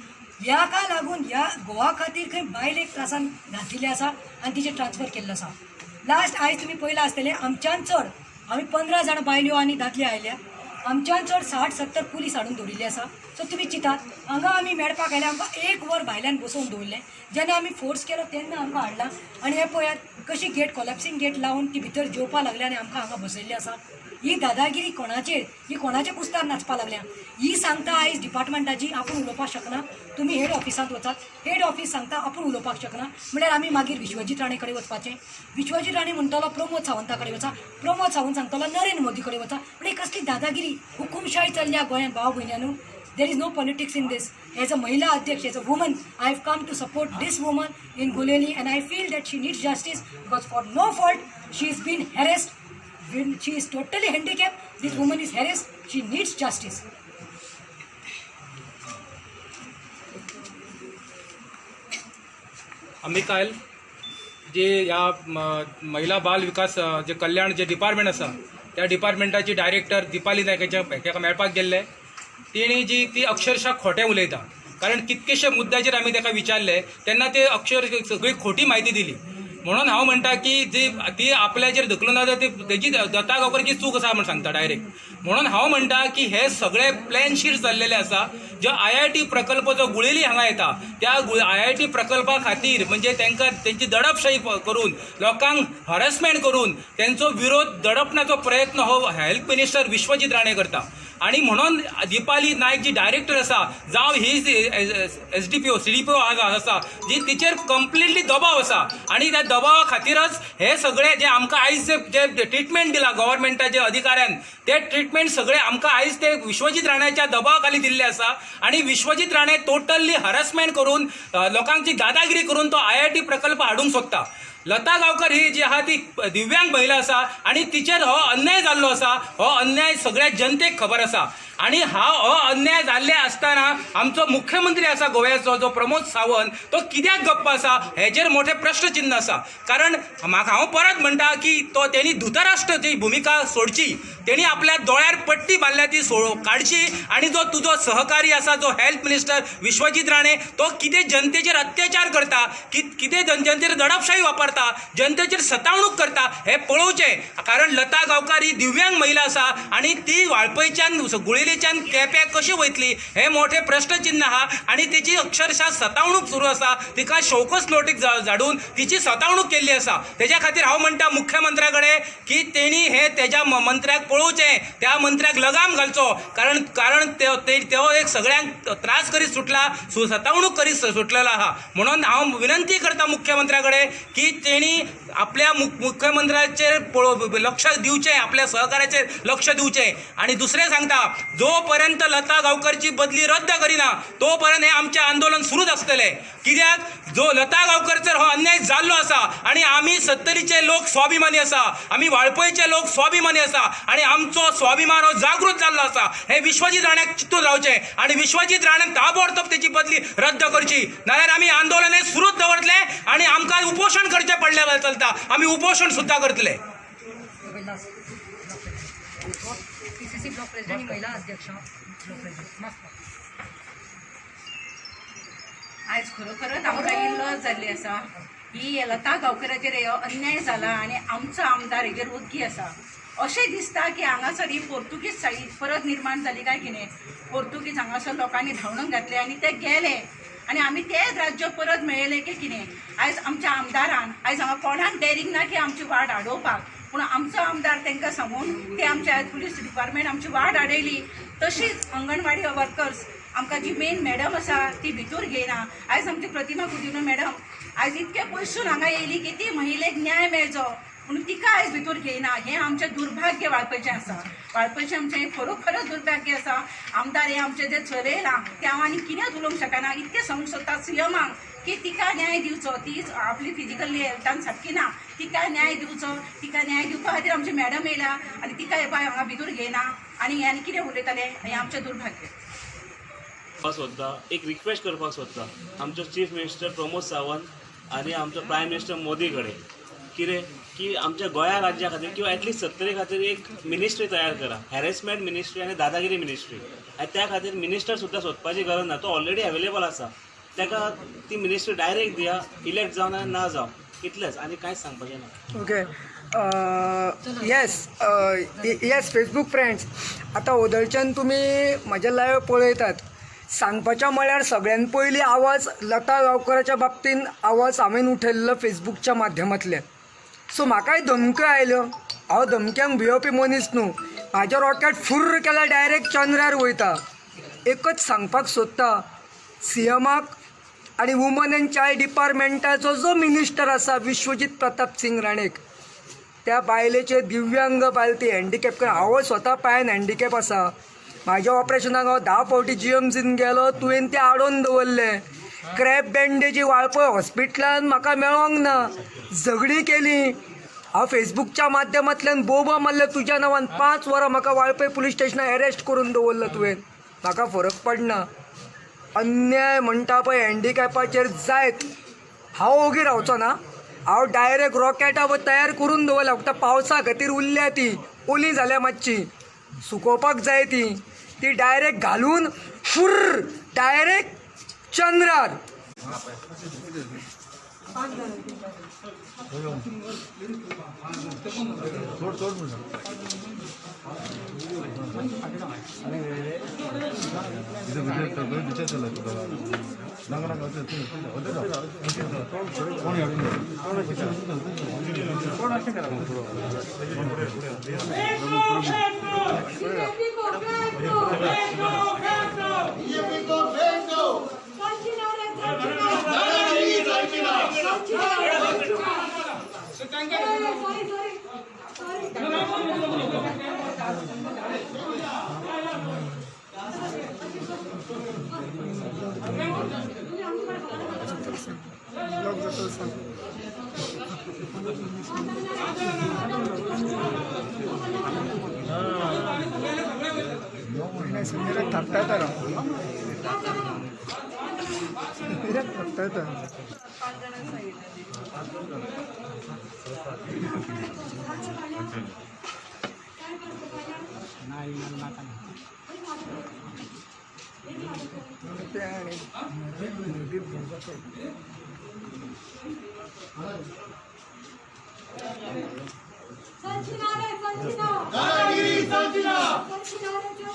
ह्या का लागून ह्या गोवा खातीर खंय बायल एक त्रासान घातिल्ले आसा आनी तिचे ट्रान्सफर केल्लो आसा. लास्ट आयज तुमी पळयलां आसतलें आमच्यान चड आमी 15 जाण बायल्यो आनी दादले आयल्या, आमच्यान चड 60-70 पुलीस हाडून दवरिल्ले आसा. सो तुमी चिंतात हांगा आमी मेळपाक आयले, आमकां 1 वर भायल्यान बसोवन दवरलें. जेन्ना आमी फोर्स केलो तेन्ना आमकां हाडलां आनी हे पळयात कशी गेट कोलॅप्सिंग गेट लावन ती भितर जेवपा लागल्या आनी आमकां हांगा बसयल्ली आसा. ही दादागिरी कोणाचेर, ही कोणाच्या कुस्तार नाचपा लागल्या. ही सांगता आयज डिपार्टमेंटाची आपूण उलोवपाक शकना, तुमी हेड ऑफिसांत वचात, हेड ऑफिस सांगता आपूण उलोवपाक शकना. म्हळ्यार आमी मागीर विश्वजीत राणे कडेन वचपाचें. विश्वजीत राणे म्हणटलो प्रमोद सावंता कडेन वचा, प्रमोद सावंत सांगतलो नरेंद्र मोदी कडेन वचा. म्हणजे कसली दादागिरी हुकुमशाही चल्ल्या गोंयांत भाव भयण्यांनू. There is no politics in this. As a महिला अध्यक्ष, as a woman, I have come to support this woman in Guleli and I feel that she needs justice because for no fault she is been harassed. When she is totally handicapped, this woman is harassed, she needs justice. आम्ही काल जे ह्या महिला बाल विकास जे कल्याण जे डिपार्टमेंट आसा त्या डिपार्टमेंटाची डायरेक्टर दिपाली नायकाच्या मेळपाक गेल्ले. तेणी जी ती अक्षरशः खोटें उलयता. कारण कितकेशे मुद्द्याचेर आमी ताका विचारले तेन्ना ते सगळी खोटी म्हायती दिली. म्हणून हांव म्हणटा की जी ती आपल्याचेर धकलून आसा ती तेजी दत्ता गांवकरची चूक आसा म्हण सांगता डायरेक्ट. म्हणून हांव म्हणटा की हे सगळे प्लॅनशीर जाल्लेले आसा. जो IIT प्रकल्प जो गुळेली हांगा येता त्या IIT प्रकल्पा खातीर म्हणजे तांकां तेंची दडपशाही करून लोकांक हॅरेसमेंट करून त्यांचो विरोध दडपण्याचो प्रयत्न हो हेल्थ मिनिस्टर विश्वजीत राणे करता. आणि म्हणून दिपाली नायक जी डायरेक्टर आसा जावं ही SDPO CDPO आसा जी तिचेर कंप्लिटली दबाव आसा. आणि त्या दबावा खातीरच हे सगळे जे आमकां आयज जे ट्रिटमेंट दिला गव्हर्मेंटाच्या अधिकाऱ्यान ते ट्रिटमेंट सगळे आमकां आयज ते विश्वजीत राण्याच्या दबावा खाली दिल्ले आसा. आणि विश्वजीत राणे टोटली हॅरेसमेंट करून लोकांची दादागिरी करून तो IIT प्रकल्प हाडूंक सोदता. लता गांवकर ही जी आहा ती दिव्यांग महिला आसा आणि तिचेर हो अन्याय जाल्लो आसा. हो अन्याय सगळ्या जनतेक खबर आसा. आणि हो अन्याय जाल्ले असताना आमचो मुख्यमंत्री आसा गोव्याचो जो प्रमोद सावंत तो कित्याक गप्प आसा हेचेर मोठे प्रश्नचिन्ह आसा. कारण म्हाका हांव परत म्हणटा की तो तेणी धृतराष्ट्राची भुमिका सोडची. तेणी आपल्या दोळ्यार पट्टी बांदल्या ती काडची. आणि जो तुजो सहकारी आसा जो हेल्थ मिनिस्टर विश्वजीत राणे तो कितें जनतेचेर अत्याचार करता, कितें जनतेचेर दडपशाही वापरता, जनतेचेर सतावणूक करता हे पळोवचें. कारण लता गांवकर ही दिव्यांग महिला आसा आणि ती वाळपयच्यान गुळेलीच्यान केप्यां कशी वयतली हे मोठे प्रश्नचिन्ह आहा. आणि तिची अक्षरशः सतावणूक सुरू आसा. तिका शोकस नोटीस धाडून तिची सतावणूक केल्ली आसा. तेज्या खातीर हांव म्हणटा मुख्यमंत्र्या कडेन की तेणी हे तेज्या मंत्र्याक पळोवचें, त्या मंत्र्याक लगाम घालचो. कारण तो एक सगळ्यांक त्रास करीत सुटला, सतावणूक करीत सुटलेलो आहा. म्हणून हांव विनंती करता मुख्यमंत्र्या कडेन की तेणी आपल्या मुख्यमंत्र्याचेर लक्ष दिवचें, आपल्या सहकार्याचेर लक्ष दिवचें. आणि दुसरें सांगता, जोपर्यंत लता गांवकरची बदली रद्द करिना तोपर्यंत हें आमचें आंदोलन सुरूच आसतलें. कित्याक जो लता गांवकरचेर हो अन्याय जाल्लो आसा आनी आमी 70चे लोक स्वाभिमानी आसा, आमी वाळपयचे लोक स्वाभिमानी आसा आनी आमचो स्वाभिमान हो जागृत जाल्लो आसा. हे विश्वजीत राण्याक चिंतून रावचें आनी विश्वजीत राण्यान ताबडतोब तेची बदली रद्द करची. नाल्यार आमी आंदोलन हे सुरूच दवरतले आनी आमकां उपोशण करचें पडलें जाल्यार चलता, आमी उपोशण सुद्दां करतले. PCC ब्लॉक प्रेसिडेंट आणि महिला अध्यक्ष आज खरोखरच आमकां इल्लो जाल्ली आसा. ही लता गांवकराचेर हो अन्याय जाला आनी आमचो आमदार हेजेर ओग्गी आसा. अशें दिसता की हांगासर ही पोर्तुगीज साईड परत निर्माण जाली काय कितें. पोर्तुगीज हांगासर लोकांनी धांवणूक घातले आनी ते गेले आनी आमी तेच राज्य परत मेळयले की कितें. आयज आमच्या आमदारान आयज हांगा कोणाक डेरिंग ना की आमची वाट आडोवपाक, पूण आमचो आमदार तांकां सांगून ते आमच्या आयज पुलीस डिपार्टमेंट आमची वाट आडयली. तशीच अंगणवाडी वर्कर्स आमकां जी मेन मॅडम आसा ती भितर घेयना. आयज आमची प्रतिमा कुदिनो मॅडम आयज इतके पयसून हांगा येयली की ती महिलेक न्याय मेळचो पूण तिका आयज भितर घेयना. हें आमचें दुर्भाग्य वाळपयचें आसा. वाळपयचें आमचें खरोखरच दुर्भाग्य आसा. आमदार हें आमचें जें चलयलां तें हांव आनी कितेंच उलोवंक शकना. इतकें सांगूंक सोदता सीएमाक की तिका न्याय दिवचो. ती आपली फिजिकली हेल्थान सारकी ना, तिका न्याय दिवचो. तिका न्याय दिवपा खातीर आमची मॅडम येयला आनी तिका हे पळय हांगा भितर घेयना आनी हे आनी कितें उलयतले. हें आमचें दुर्भाग्य. सोदता एक रिक्वेस्ट करपाक सोदता आमचो चीफ मिनिस्टर प्रमोद सावंत आनी आमचो प्रायम मिनिस्टर मोदी कडेन कितें की आमच्या गोंया राज्या खातीर किंवा एटलीस्ट 70 खातीर एक मिनिस्ट्री तयार करा. हॅरेसमेंट मिनिस्ट्री आनी दादागिरी मिनिस्ट्री. आनी त्या खातीर मिनिस्टर सुद्दां सोदपाची गरज ना, तो ऑलरेडी अवेलेबल आसा. ताका ती मिनिस्ट्री डायरेक्ट दिया, इलेक्ट जावन आनी ना जावं, इतलेंच आनी कांयच सांगपाचें ना. ओके. येस फेसबूक फ्रेंड्स, आतां ओदळच्यान तुमी म्हजे लायव्ह पळयतात. सांगपाचें म्हळ्यार सगळ्यान पयलीं आवाज लता गांवकराच्या बाबतीन आवाज हांवें उठयल्लो फेसबुकच्या माध्यमांतल्यान. सो म्हाकाय धमक्यो आयल्यो. हांव धमक्यांक भिवपी मनीस न्हू. म्हाजें रॉकेट फुर्र केल्यार डायरेक्ट चंद्रार वयता. एकच सांगपाक सोदता सीएमाक आनी वुमन एंड चायल्ड डिपार्टमेंटाचो जो मिनिस्टर आसा विश्वजीत प्रताप सिंग राणेक, त्या बायलेचे दिव्यांग बायल ती हँडिकॅप कर. हांव स्वता पांयान हँडिकॅप आसा. म्हाज्या ऑपरेशनाक हांव 10 फावटी GMCन गेलो, तुवें ते आडोवन दवरले. क्रॅप बँडेजी वाळपय हॉस्पिटलान म्हाका मेळोंक ना. झगडी केली. हांव फेसबुकच्या माध्यमांतल्यान बोबा मारले तुज्या नांवान. 5 वरां म्हाका वाळपय पुलीस स्टेशनार अरेस्ट करून दवरलो तुवें. म्हाका फरक पडना. अन्याय म्हणटा पळय हँडिकॅपाचेर जायत. हांव ओगी रावचो ना. हांव डायरेक्ट रॉकेटां तयार करून दवरल्या. फक्त पावसा खातीर उरल्या ती ओली जाल्या मातशी. सुकोवपाक जाय ती डायरेक्ट घालून फुर्र डायरेक्ट चंद्रार.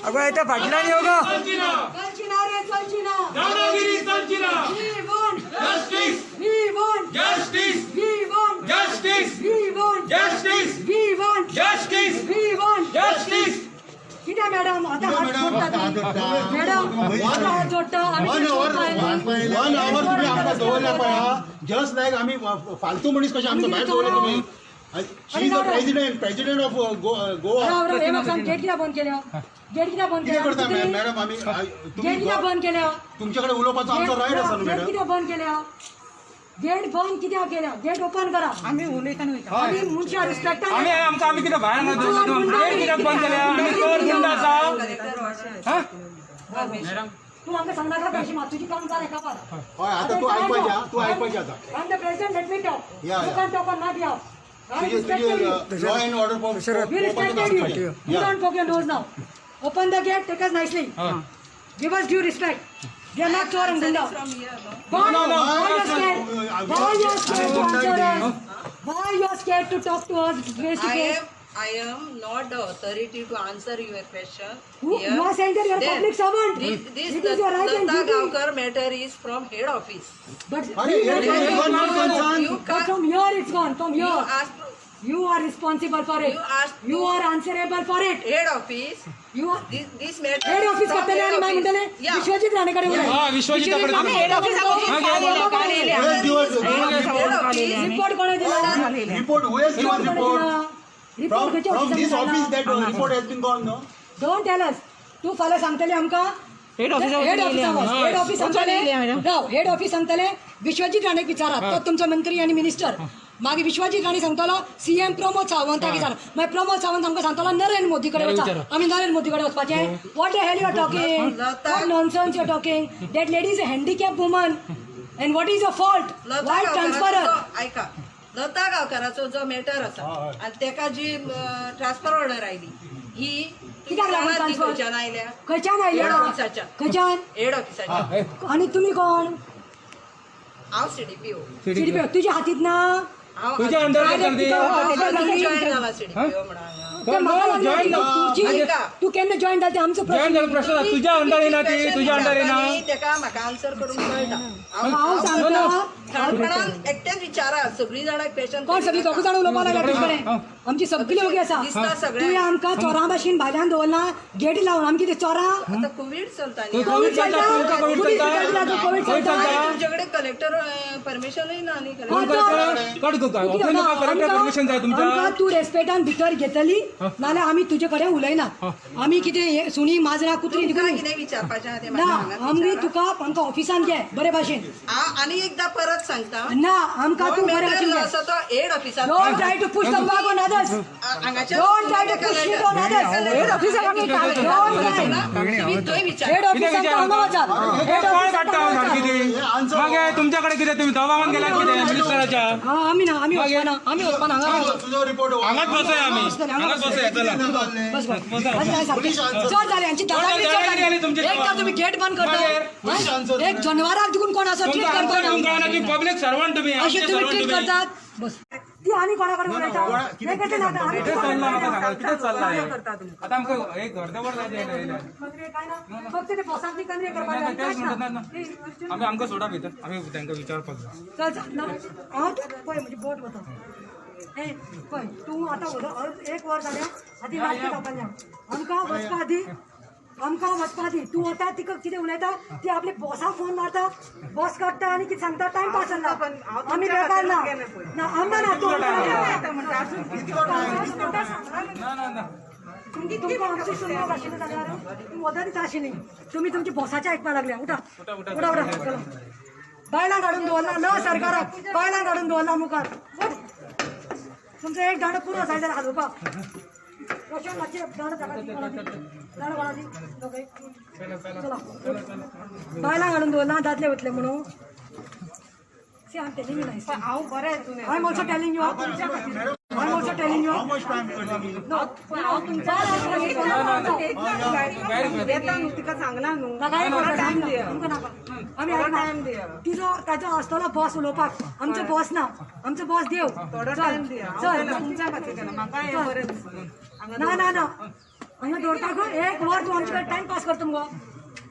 अगो येते फाटल्यान यो गो. कितें मॅडम आता हात जोडतात मॅडम आता हात जोडता आम्ही वन ते आवर तुम्ही आमकां दवरल्या पळय जस्ट लायक आमी फालतू मनीस कशे आमकां भायर दवरले तुम्ही she is the president of Goa gate कित्याक बंद केल्या गेट कित्याक बंद कितें करता केल्या मॅडम आमी गेट कित्याक बंद केल्या तुमचे कडेन उलोवपाचो आमचो रायट आसा न्हू गेट मॅडम कित्याक बंद केल्या गेट बंद कित्याक केल्या गेट ओपन करा आम्ही उलयता आम्ही मनशां रिस्पेक्टान आम्ही कितें भायर गेट कित्याक बंद केल्या आमी चोर गुंड आसा हा? तू आमकां सांगनाका कशी तुजी काम जालें कापार हय आतां तूं आयकपाचें आतां I am the president let me talk Yeah, you yeah. Can talk on my behalf तुझे law and order We respected you. You don't poke your nose now. Open the gate, take us nicely. Give us due respect. We are not chore and gunda. Why you're scared? Why you're scared to answer us? Why you're scared to talk to us face to face? I am not the authority to answer your question. You are saying that you are a public servant. This It is your right and Lata duty. Gavkar matter is from head office. But You but from here it's gone. From you here. ask You are responsible for it. You asked You are answerable for it. head office. You are. This matter. Head is office from करतले head आणि मागीर office. म्हणटले Yeah. विश्वजित राणेकडे उलय. हा Vishwajit Head office. Head office. Report कोणे दिला report who has given report report from this office that report has been gone no don't tell us तू फाल्यां सांगतले आमकां हेड ऑफिस सांगतले विश्वजित राणेक विचारात तो तुमचो मंत्री आणि मिनिस्टर मागीर विश्वजित राणे सांगतलो सीएम प्रमोद सावंताक विचार मागीर प्रमोद सावंत आमकां सांगतलो नरेंद्र मोदी कडेन वचा आमी नरेंद्र मोदी कडेन वचपाचें what the hell you are talking what nonsense you are talking that lady is a handicap woman and what is a fault why transfer ऐका लता गावकराचो जो मॅटर आसा आणि तेका जी ट्रान्सफर ऑर्डर आयली ही कित्याक लागून ट्रान्सफर खंयच्यान आयल्या खंयच्यान आयल्या हेड ऑफिसाच्या खंयच्यान हेड ऑफिसाच्या आणि तुम्ही कोण हांव सीडीपीओ सीडीपीओ तुझ्या हातीत ना तुझ्या अंडर जॉईन जाला सीडीपीओ म्हणून तू केन्ना जॉईन जाता आमचो जॉईन झालं प्रश्न तुझ्या अंडर येना ती तुझ्या अंडर येना तेका म्हाका आन्सर करूंक मेळटा हांव सांगता काणकोणान एकटेच विचारा सगळीं जाणां क्वेश्चन कोण सगळी दोग जाण उलोवपा लागला तुजे कडेन आमची सगळी ओगी आसा दिसता सगळ्यांक. तुवें आमकां चोरां भाशेन भायल्यान दवरला गेटी लावन आमी कितें चोरां आता कोविड चलता न्ही कोविड चलता तुमकां कोविड पुलीस चलता? विचारला तू कोविड कोविड चलता चलता? तुमचे कडेन कलेक्टर परमिशनूय ना न्ही परमिशन जाय तुमच्या आमकां तू रेस्पेक्टान भितर घेतली नाल्यार आमी तुजे कडेन उलयना आमी कितें सुणी माजरां कुत्री तुका दिकून कितें विचारपाचें आहा तें ना म्हाका हांगा आमी विचारा. तुका आमकां ऑफिसान घे बरे भाशेन हांव आनी एकदां परत सांगता ना आमकां तू बरे मॅटर भाशेन जो घे आसा तो हेड ऑफिसांत don't try to push the bug on others हांगाच्या don't try to push it on others head ऑफिसाक आमी डोंट ट्राय तुम्ही थंय विचार हेड ऑफिसाक हांगा वचात हेड कोण ऑफिसाक काडटा सारकी ती मागे तुमच्याकडे कितें तुम्ही दबावान गेल्यात कितें मिनिस्टराच्या हा आमी ना आमी वचपाना हांगा तुझो रिपोर्ट हांगाच बसया आमी हांगाच बसया चला बस बस आज काय सारखे चोर झाले यांची दादागिरी चोर दादागिरी आली तुमची. झाली एकदा तुम्ही गेट बंद करता एक जनवाराक दिकून कोण असं ट्रीट करता पब्लिक सर्वंट तुम्ही अशी तुम्ही ट्रीट करतात बस ती आणि कोणाकडे उलयता हे कशें जाता आमी कितें चल्ला म्हाका सांगा कितें चल्ला हें? करता तुम्ही आतां आमकां एक अर्दवर जाय कंद्रे काय ना फक्त ते पोसांतली कंद्रे करपाक तेच म्हणत जाय ना आमी आमकां सोडा भितर आमी तांकां विचारपाक जाय चल चल ना हांव पळय म्हणजे बोट वता ए पळय तूं आतां एक वर जाल्या आधी वाटकी जावपाक आमकां वचपा आदी तूं वता तिका कितें उलयता ती आपले बॉसाक फोन मारता बॉस काडटा आनी कितें सांगता टायम पास जाता आमी बेकार ना आमदार ना तूं तुमकां आमची सुनवाक आशिल्ली जाल्यार तूं वदा दिता आशिल्ली तुमी तुमच्या बॉसाचें आयकपा लागल्या उठा उठा उठा चला बायलां काडून दवरला न सरकाराक बायलां काडून दवरला मुखार तुमचो एक दांडो पुरो जाय जाल्यार हालोवपाक कशें मातशें दांडो दांडो कोणाची दोगय चला बायलां काडून दवरला दादले वतले म्हणून See, I'm telling you nicely. I'm also telling you. I'm also telling you. how much time you are taking No. तिचो ताचो आसतलो बॉस उलोवपाक आमचो बॉस ना आमचो बॉस देव ना ना ना हांगा दवरता गो एक वर तूं आमचे कडेन टायम पास करता मुगो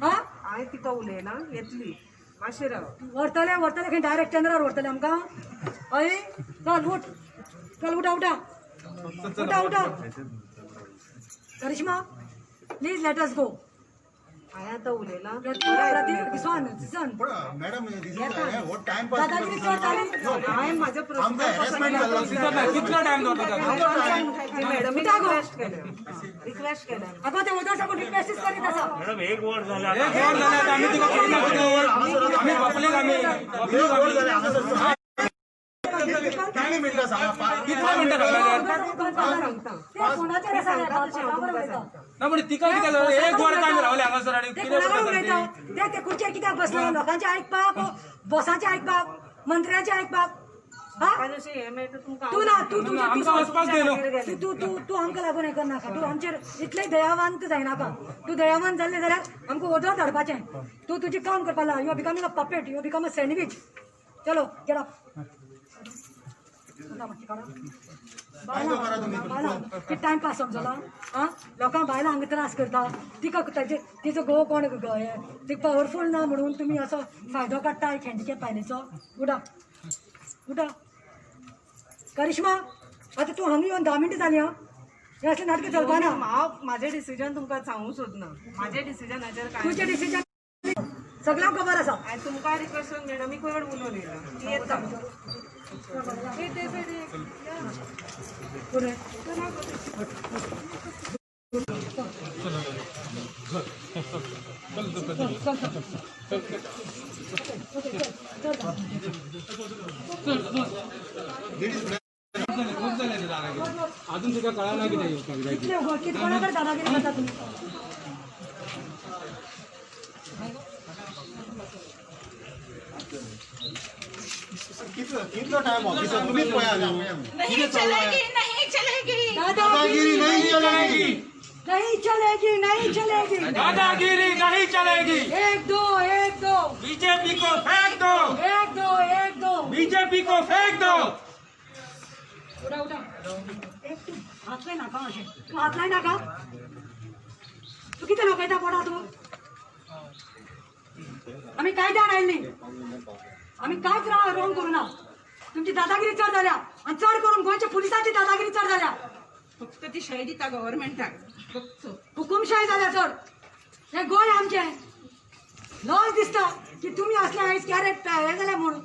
हा हांवें तिका उलयना येतली मातशें राव व्हरतले खंय डायरेक्ट चंद्रार व्हरतले आमकां हय चल उठ चल उठा उठा उठा उठा करिश्मा प्लीज लेट अस गो. हांवें आतां उलयलां पण मॅडम हो टाइम पास दादागिरी चड जाली. हांवें म्हाजो आमकां हॅरेसमेंट जाल्लो कितलो टाइम दवरता मॅडमी रिक्वेस्ट केल्या अगो ते उदक साकून रिक्वेस्टीस करीत आसा. मॅडम एक वोट झाला एक वोट झाले आता आम्ही तुका पयलीं पळयता. आम्ही पब्लीक आम्ही कितली मिनिटां सांगा कितलो मिनटां लागले ते कोणाचेर आसा रे, कोणावर उलयता. ना पण तिका कितें झालं एक वर काय रावले हांगासर आणि ते कितें कोणावर करता उलयता. ती? ते खुर्चेर कित्याक बसलो? लोकांचे आयकपाक, बॉसांचे आयकपाक, मंत्र्याचे आयकपाक. हा जशें हें मेळटा तुमकां तू ना तू तुझे आमकां वचपाक दे न्हू. तू आमकां लागून हें करनाका. तू आमचेर इतलें दयावान तू जायनाका. तू दयावान जाल्ले जाल्यार आमकां वदळ धाडपाचें. तू तुजें काम करपा लाग. You are becoming a puppet. You are become a sandwich. चलो गेट अप. टाइम पास समजला. हा लोकांक बायलां हांगा त्रास करता. तिका तिचो घोव कोण ती पॉवरफूल ना म्हणून तुमी असो फायदो काडटा एक हँडिकॅप बायलेचो. उडा उडा. करिश्मा आतां तूं हांगा येवन 10 मिनटां जालीं. हे असलें नाटकां चलपा ना. हांव म्हाजें डिसिजन तुमकां सांगूंक सोदना. म्हाजें डिसिजनाचेर कांय तुजें डिसिजन सगळ्यांक खबर आसा. हांवें तुमकां रिक्वेस्ट करून मॅडमी कडेन उलयलां. ती येता. पुढे अजून तुका कळना कितें किती कोणाकडे दादागिरी करता तुम्ही? कितलो टाइम ऑफिसात तुम्हीच पळया नहीं चलेगी नहीं चलेगी दादागिरी नाही चलेगी. नहीं चलेगी नहीं चलेगी. दादागिरी नहीं चलेगी. 1 2 1 2 बीजेपी को फेंक दो. 1 2 1 2. बीजेपी को फेंक दो. उडा उडा. एक तू हात लाय नाका अशें. तू हात लाय नाका. तू कितें लोकयता पडा तू? आम्ही कायद्यान आयल्ली. आम्ही कांयच रॉंग करूना. तुमची दादागिरी चड जाल्या आणि चड करून गोंयच्या पुलिसांची दादागिरी चड जाल्या. फक्त ती शाही दिता गव्हर्नमेंटाक फक्त. हुकुमशाही जाल्या चड. हे गोंय आमचें. लॉज दिसता की तुम्ही असले आयज कॅरेट हे जाल्या म्हणून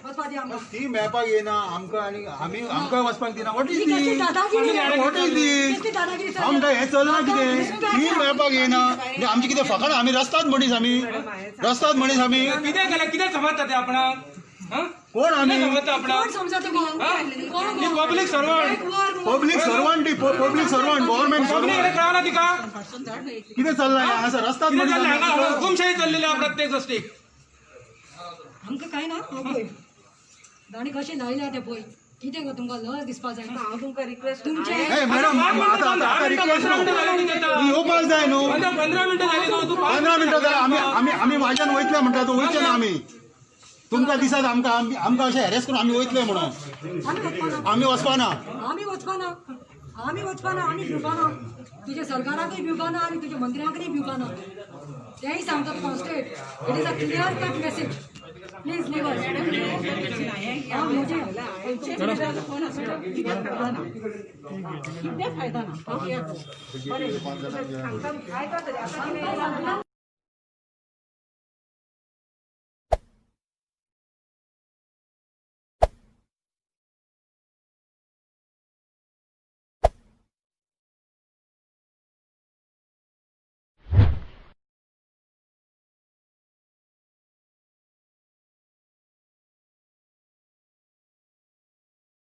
वचपा दी आमकां. ती मेळपाक येना आमकां आणि आमकां वचपाक दिना. वॉट इज ही कसली दादागिरी? वॉट इज दी कसली दादागिरी चड? आमकां हें चलना कितें. ती मेळपाक येना म्हणजे आमची कितें फकाण. आमी रस्ताद मनीस. आमी रस्ताद मनीस. आमी कितें केलें कितें समजता ते आपणाक? कोण आमी? समजता आपणाक? कोण समजा तुम्ही? कोण public servant. Public servant. Public servant government public servant. कळना तिका कितें चल्लां हांगासर रस्ताद कितें मनीस. जाल्लें आमी. हांगा हुकुमशाही चल्लेली आहा प्रत्येक गोष्टीक. आमकां काय ना. पळय दाणी कशी लायल्या ते पळय. कितें गो तुमकां लज दिसपा जाय. हांव तुमकां रिक्वेस्ट तुमचे ए मॅडम आता रिक्वेस्ट येवपाक जाय न्हू. 15 मिनिटं झाली न्हू. तू 15 मिनिटां जाल्यार आमी म्हाज्यान वयतले म्हणटा. तूं वयचे ना. आमी तुमकां दिसात आमकां अशें हॅरेस करून आमी वयतले म्हणून आमी वचपा ना. आम्ही वचपा ना. आम्ही वचपा ना. आम्ही भिवपा ना. तुझ्या सरकाराकूय भिवपा ना आणि तुझ्या मंत्र्यांकूय भिवपा ना. तेही सांगता तुका state. It is a clear cut message. Please leave phone असो कित्याक फायदा ना. आयका तरी